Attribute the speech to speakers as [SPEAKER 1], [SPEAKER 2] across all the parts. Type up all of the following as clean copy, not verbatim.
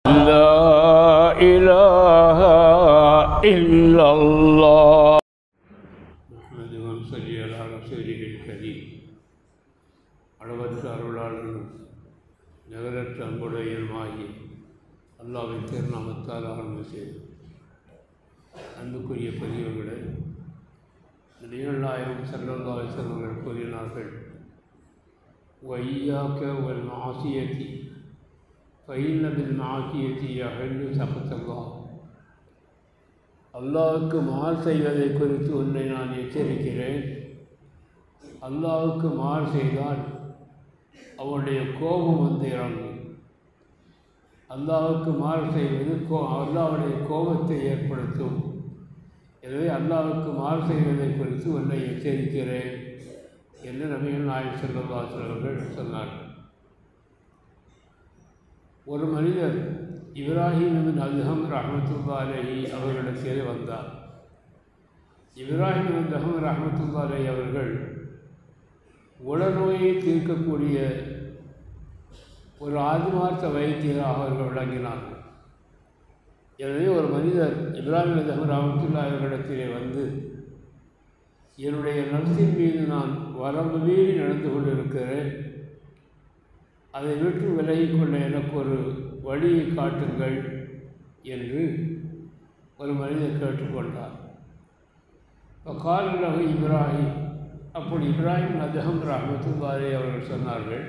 [SPEAKER 1] لا إله إلا الله نحمده ونصلي على رسوله الكريم அளவற்ற அருளாளனும் நிகரற்ற அன்புடையனுமாகிய அல்லாஹ்வின் திருநாமத்தால் ஆரம்பித்தேன். அன்புக்குரிய பெரியவர்களே, நபிகள் நாயகம் ஸல்லல்லாஹு அலைஹி வஸல்லம் அவர்கள் கூறினார்கள், வையாக்க வல் மாசியத்தி ஃபைன்ன பில் மாசியத்தி யஹல்லு சஃபத்தல்லாஹ். அல்லாஹ்வுக்கு மாறு செய்வதை குறித்து உன்னை நான் எச்சரிக்கிறேன். அல்லாஹ்வுக்கு மாறு செய்தால் அவனுடைய கோபம் வந்து இறங்கும். அல்லாஹ்வுக்கு மாறு செய்வது அல்லாஹ்வுடைய கோபத்தை ஏற்படுத்தும். எனவே அல்லாஹ்வுக்கு மாறு செய்வதை குறித்து உன்னை எச்சரிக்கிறேன் என்று நபிகள் நாயகம் ஸல்லல்லாஹு அலைஹி வஸல்லம் அவர்கள் சொன்னார்கள். ஒரு மனிதர் இப்ராஹிம் பின் அத்ஹம் ரஹ்மத்துல்லாஹி அலைஹி அவர்களிடத்திலே வந்தார். இப்ராஹிம் பின் அத்ஹம் ரஹ்மத்துல்லாஹி அலைஹி அவர்கள் உடல்நோயை தீர்க்கக்கூடிய ஒரு ஆதிமார்த்த வைத்தியராக அவர்கள் விளங்கினார்கள். எனவே ஒரு மனிதர் இப்ராஹிம் பின் அத்ஹம் ரஹ்மத்துல்லாஹி அவர்களிடத்திலே வந்து, என்னுடைய நப்சின் மீது நான் வரம்பு மீறி நடந்து கொண்டிருக்கிறேன், அதை விட்டு விலகிக்கொள்ள எனக்கு ஒரு வழியை காட்டுங்கள் என்று ஒரு மனிதர் கேட்டுக்கொண்டார். காலலகு இப்ராஹிம், அப்படி இப்ராஹிம் அத்ஹம் ரஹ்மத்துல்லாஹி அலைஹி அவர்கள் சொன்னார்கள்,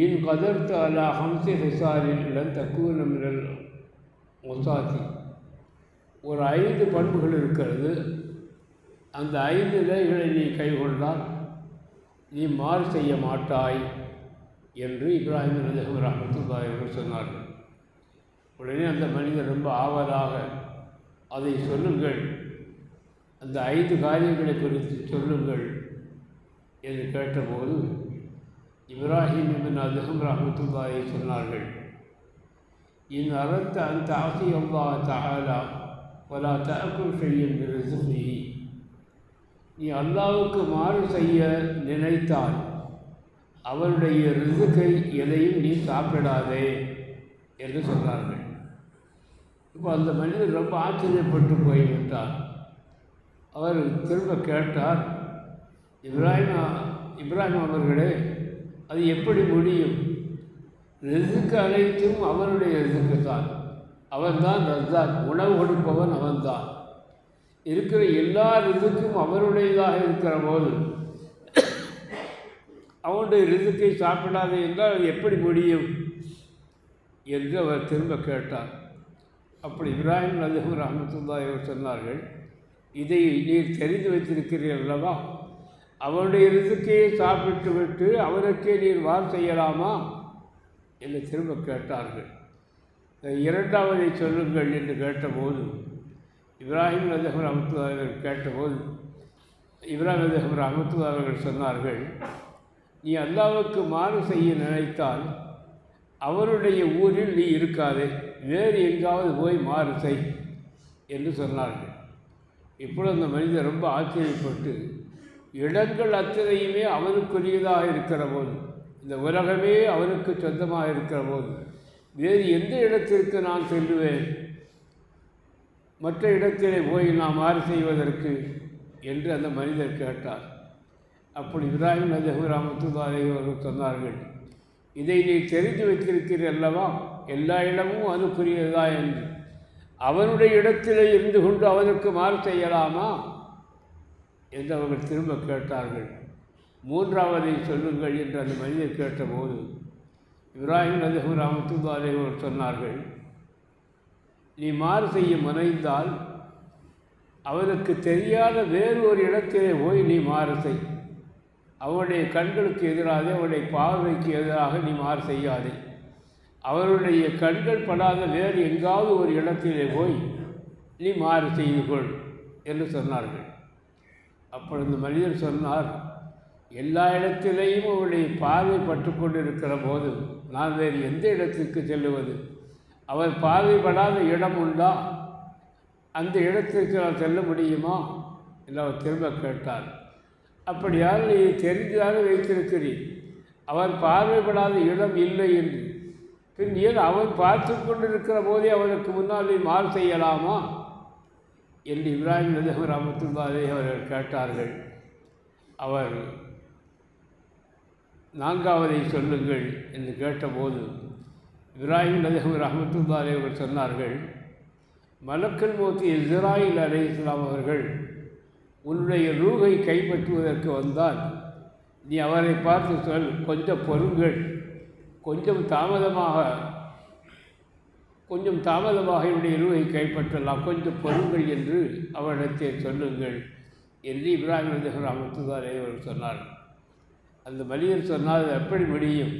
[SPEAKER 1] இன் கதர்த்து அலா ஹம்சி ஹிசாரில் லன் தக்கூன மினல் முசாத்தி. ஒரு 5 பண்புகள் இருக்கிறது, அந்த 5 நிலைகளை நீ கைகொண்டால் நீ மாறு செய்ய மாட்டாய் என்று இப்ராஹிம் அத்ஹம் ரஹ்மத்துல்லாஹி அவர்கள் சொன்னார்கள். உடனே அந்த மனிதர் ரொம்ப ஆவலாக, அதை சொல்லுங்கள், அந்த 5 காரியங்களை குறித்து சொல்லுங்கள் என்று கேட்டபோது இப்ராஹிம் பின் அத்ஹம் ரஹ்மத்துல்லாஹி சொன்னார்கள், இன் அரத்த அந்த ஆசி அல்லாஹ் தஆலா வலா தஅகுல் ஷையன் மின் ரிஸ்கிஹி. நீ அல்லாஹ்வுக்கு மாறு செய்ய நினைத்தால் அவருடைய ரிஸ்கை எதையும் நீ சாப்பிடாதே என்று சொன்னார்கள். இப்போ அந்த மனிதர் ரொம்ப ஆச்சரியப்பட்டு போய்விட்டார். அவர் திரும்ப கேட்டார், இப்ராஹிம் அவர்களே, அது எப்படி முடியும்? ரிஸ்க் அனைத்தும் அவருடைய ரிஸ்க்கு தான். அவன்தான் ரஸாக், உணவு கொடுப்பவன் அவன்தான். இருக்கிற எல்லா ரிஸ்க்கும் அவருடையதாக இருக்கிற போது அவனுடைய ரிஸ்க்கை சாப்பிடாது என்றால் எப்படி முடியும் என்று அவர் திரும்ப கேட்டார். அப்படி இப்ராஹிம் அத்ஹம் ரஹ்மத்துல்லாஹி அவர் சொன்னார்கள், இதை நீர் தெரிந்து வைத்திருக்கிறீர்கள் அல்லவா, அவனுடைய ரிஸ்க்கையை சாப்பிட்டு விட்டு அவனுக்கே நீர் வார் செய்யலாமா என்று திரும்ப கேட்டார்கள். 2வதை சொல்லுங்கள் என்று கேட்டபோது இப்ராஹிம் அத்ஹம் ரஹ்மத்துல்லாஹி அவர்கள் கேட்டபோது இப்ராஹிம் அத்ஹம் ரஹ்மத்துல்லாஹி அவர்கள் சொன்னார்கள், நீ அல்லாஹ்வுக்கு மாறு செய்ய நினைத்தால் அவருடைய ஊரில் நீ இருக்காதே, வேறு எங்காவது போய் மாறு செய் என்று சொன்னார்கள். இப்பொழுது அந்த மனிதர் ரொம்ப ஆச்சரியப்பட்டு, இடங்கள் அத்தனையுமே அவனுக்குரியதாக இருக்கிற போது, இந்த உலகமே அவனுக்கு சொந்தமாக இருக்கிற போது வேறு எந்த இடத்திற்கு நான் செல்லுவேன், மற்ற இடத்திலே போய் நான் மாறு செய்வதற்கு என்று அந்த மனிதர் கேட்டார். அப்படி இப்ராஹிம் அத்ஹம் ரஹ்மத்துல்லாஹி அலைஹி அவர்கள் சொன்னார்கள், இதை நீ தெரிந்து வைத்திருக்கிறீர்கள் அல்லவா, எல்லா இடமும் அவனுக்குரியதா என்று. அவனுடைய இடத்திலே இருந்து கொண்டு அவனுக்கு மாறு செய்யலாமா என்று அவர்கள் திரும்ப கேட்டார்கள். 3வதை சொல்லுங்கள் என்று அந்த மனிதர் கேட்டபோது இப்ராஹிம் அத்ஹம் ரஹ்மத்துல்லாஹி அலைஹி அவர்கள் சொன்னார்கள், நீ மாறு செய்ய முனைந்தால் அவனுக்கு தெரியாத வேறு ஒரு இடத்திலே போய் நீ மாறு செய். அவனுடைய கண்களுக்கு எதிராக, அவனுடைய பார்வைக்கு எதிராக நீ மாறு செய்யாதே. அவருடைய கண்கள் படாத வேறு எங்காவது ஒரு இடத்திலே போய் நீ மாறு செய்து கொள் என்று சொன்னார்கள். அப்பொழுது இந்த மனிதர் சொன்னார், எல்லா இடத்திலேயும் அவருடைய பார்வை பட்டு கொண்டு இருக்கிற போது நான் வேறு எந்த இடத்திற்கு செல்லுவது? அவர் பார்வைப்படாத இடம் உண்டா? அந்த இடத்திற்கு நான் செல்ல முடியுமா என்று அவர் திரும்ப கேட்டார். அப்படியால் நீ தெரிந்தாக வைத்திருக்கிறீர், அவர் பார்வைப்படாத இடம் இல்லை என்று. பின் ஏன் அவன் பார்த்து கொண்டிருக்கிற போதே அவனுக்கு முன்னாலே மாறு செய்யலாமா என்று இப்ராஹிம் நபி ரஹ்மத்துல்லாஹி அவர்கள் கேட்டார்கள். அவர் நான்காவதை சொல்லுங்கள் என்று கேட்டபோது இப்ராஹிம் நபி ரஹ்மத்துல்லாஹி அவர்கள் சொன்னார்கள், மலக்குல் மௌத் இஸ்ராயில் அலைஹிஸ்ஸலாம் அவர்கள் உன்னுடைய ரூஹை கைப்பற்றுவதற்கு வந்தால் நீ அவரை பார்த்து சொல், கொஞ்சம் பொறுங்கள், கொஞ்சம் தாமதமாக என்னுடைய ரூஹை கைப்பற்றலாம், கொஞ்சம் பொறுங்கள் என்று அவரிடத்தை சொல்லுங்கள் என்று இப்ராஹிம் நபி ரஹ்மத்துல்லாஹி அவர்கள் சொன்னார்கள். அந்த மனிதர் சொன்னால் எப்படி முடியும்?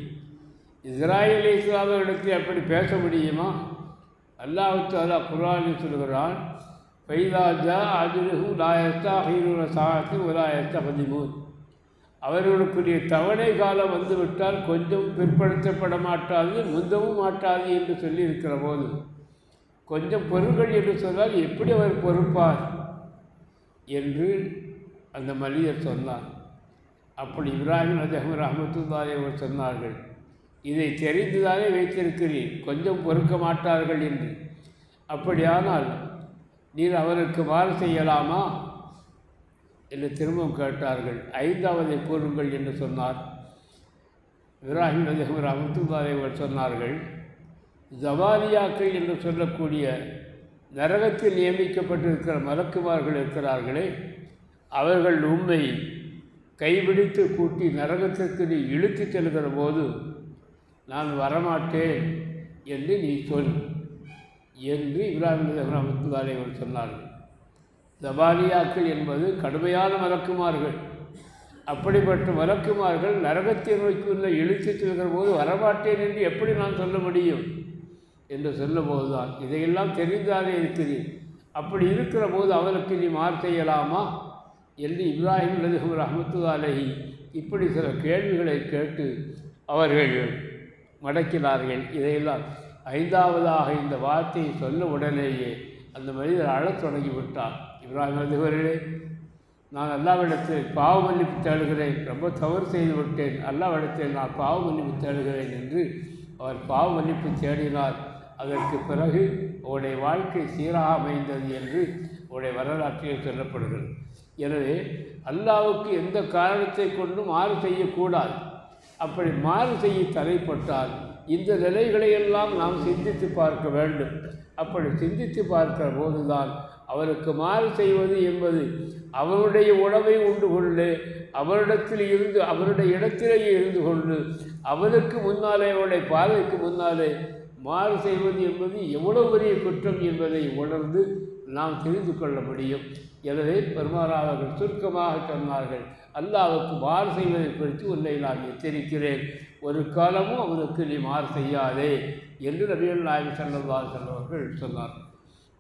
[SPEAKER 1] இஸ்ராயில் அலைஹிஸ்ஸலாம் அவர்களிடத்தில் அப்படி பேச முடியுமா? அல்லாஹ் தஆலா குர்ஆனில் சொல்கிறான், ஃபைதா ஜா அஜ்லுஹும் லா யஸ்தஅഖிரூன ஸாஅத்தன் வலா யஸ்தக்திமூன். அவர்களுக்குரிய தவணை காலம் வந்துவிட்டால் கொஞ்சம் பிற்படுத்தப்பட மாட்டாது, முந்தவும் மாட்டாது என்று சொல்லியிருக்கிற போது கொஞ்சம் பொருள்கள் என்று சொன்னால் எப்படி அவர் பொறுப்பார் என்று அந்த மனிதர் சொன்னார். அப்படி இப்ராஹிம் நபி ரஹ்மத்துல்லாஹி அவர்கள் சொன்னார்கள், இதை தெரிந்துதானே வைத்திருக்கிறீர், கொஞ்சம் பொறுக்க மாட்டார்கள் என்று. அப்படியானால் நீர் அவருக்கு மாறு செய்யலாமா என்று திரும்பவும் கேட்டார்கள். ஐந்தாவதை கூறுங்கள் என்று சொன்னார். இப்ராஹிம் நபி ரஹ்மத்துல்லாஹி அவர்கள் சொன்னார்கள், ஜவாலியாக்கள் என்று சொல்லக்கூடிய நரகத்தில் நியமிக்கப்பட்டிருக்கிற மலக்குமார்கள் இருக்கிறார்களே, அவர்கள் உம்மை கைபிடித்து கூட்டி நரகத்திற்கு நீ இழுத்து செல்கிற போது நான் வரமாட்டேன் என்று நீ சொல் என்று இப்ராஹிம் நபி ரஹ்மத்துல்லாஹி அவர்கள் சொன்னார்கள். ஜபாலியாக்கள் என்பது கடுமையான மலக்குமார்கள். அப்படிப்பட்ட மலக்குமார்கள் நரகத்தை நோக்கி இழுத்து செல்கிற போது வரமாட்டேன் என்று எப்படி நான் சொல்ல முடியும் என்று சொல்லும்போது தான் இதையெல்லாம் தெரிந்தாலே இருக்கிறேன். அப்படி இருக்கிற போது அவருக்கு நீ மாறு செய்யலாமா என்று இப்ராஹிம் நபி ரஹ்மத்துல்லாஹி இப்படி சில கேள்விகளை கேட்டு அவர்கள் மடக்கினார்கள். இதையெல்லாம் ஐந்தாவதாக இந்த வார்த்தையை சொல்ல உடனேயே அந்த மனிதர் அழத் தொடங்கிவிட்டார். இப்ராஹிம் நபி அவர்களே, நான் அல்லாஹ்விடத்தில் பாவ மன்னிப்பு தேடுகிறேன், ரொம்ப தவறு செய்து விட்டேன், அல்லாஹ்விடத்தில் நான் பாவ மன்னிப்பு தேடுகிறேன் என்று அவர் பாவ மன்னிப்பு தேடினார். அதற்கு பிறகு அவருடைய வாழ்க்கை சீராக அமைந்தது என்று அவருடைய வரலாற்றில் சொல்லப்படுகிறது. எனவே அல்லாஹ்வுக்கு எந்த காரணத்தை கொண்டும் மாறு செய்யக்கூடாது. அப்படி மாறு செய்ய தலைப்பட்டால் இந்த நிலைகளையெல்லாம் நாம் சிந்தித்து பார்க்க வேண்டும். அப்படி சிந்தித்து பார்க்கிற போதுதான் அவருக்கு மாறு செய்வது என்பது அவருடைய உணவை உண்டு கொண்டு அவரிடத்தில் இருந்து அவருடைய இடத்திலேயே இருந்து கொண்டு அவருக்கு முன்னாலே அவருடைய பாதைக்கு முன்னாலே மாறு செய்வது என்பது எவ்வளவு பெரிய குற்றம் என்பதை உணர்ந்து நாம் தெரிந்து கொள்ள முடியும். எனவே பெருமானார் அவர்கள் சுருக்கமாக சொன்னார்கள், அல்லாஹ்வுக்கு மாறு செய்வதை குறித்து உன்னை நான் எச்சரிக்கிறேன், ஒரு காலமும் அவனுக்கு நீ மாறு செய்யாதே என்று நபிகள் நாயகம் ஸல்லல்லாஹு அலைஹி வஸல்லம் அவர்கள் சொன்னார்கள்.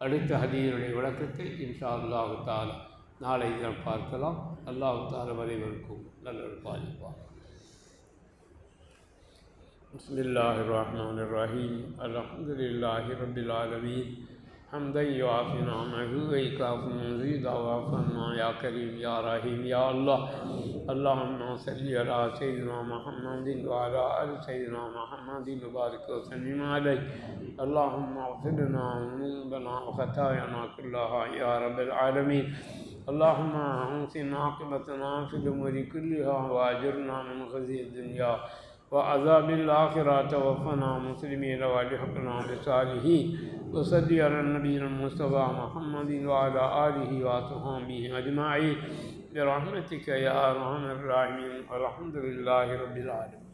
[SPEAKER 1] அடுத்த ஹதீஸுடைய விளக்கத்தை இன்ஷா அல்லாஹ் தஆலா நாளை தினம் பார்க்கலாம். அல்லாஹ் தஆலா அனைவருக்கும் நல்லது பாலிப்பார். பிஸ்மில்லாஹிர் ரஹ்மானிர் ரஹீம். அல்ஹம்துலில்லாஹி ரப்பில் ஆலமீன். حمدا يوافي نعمه ويكافئ مزيدا واعف عنا يا كريم يا رحيم يا الله. اللهم صل على سيدنا محمد وعلى آل سيدنا محمد وبارك وسلم عليه. اللهم اغفر لنا ذنوبنا وخطايانا كلها يا رب العالمين. اللهم احسن عاقبتنا في الأمور كلها وأجرنا من خزي الدنيا وعذاب الآخرة. توفنا مسلمين والحقنا بالصالحين. وصلي على النبي المصطفى محمد وعلى آله وصحبه أجمعين برحمتك يا أرحم الراحمين. والحمد لله رب العالمين.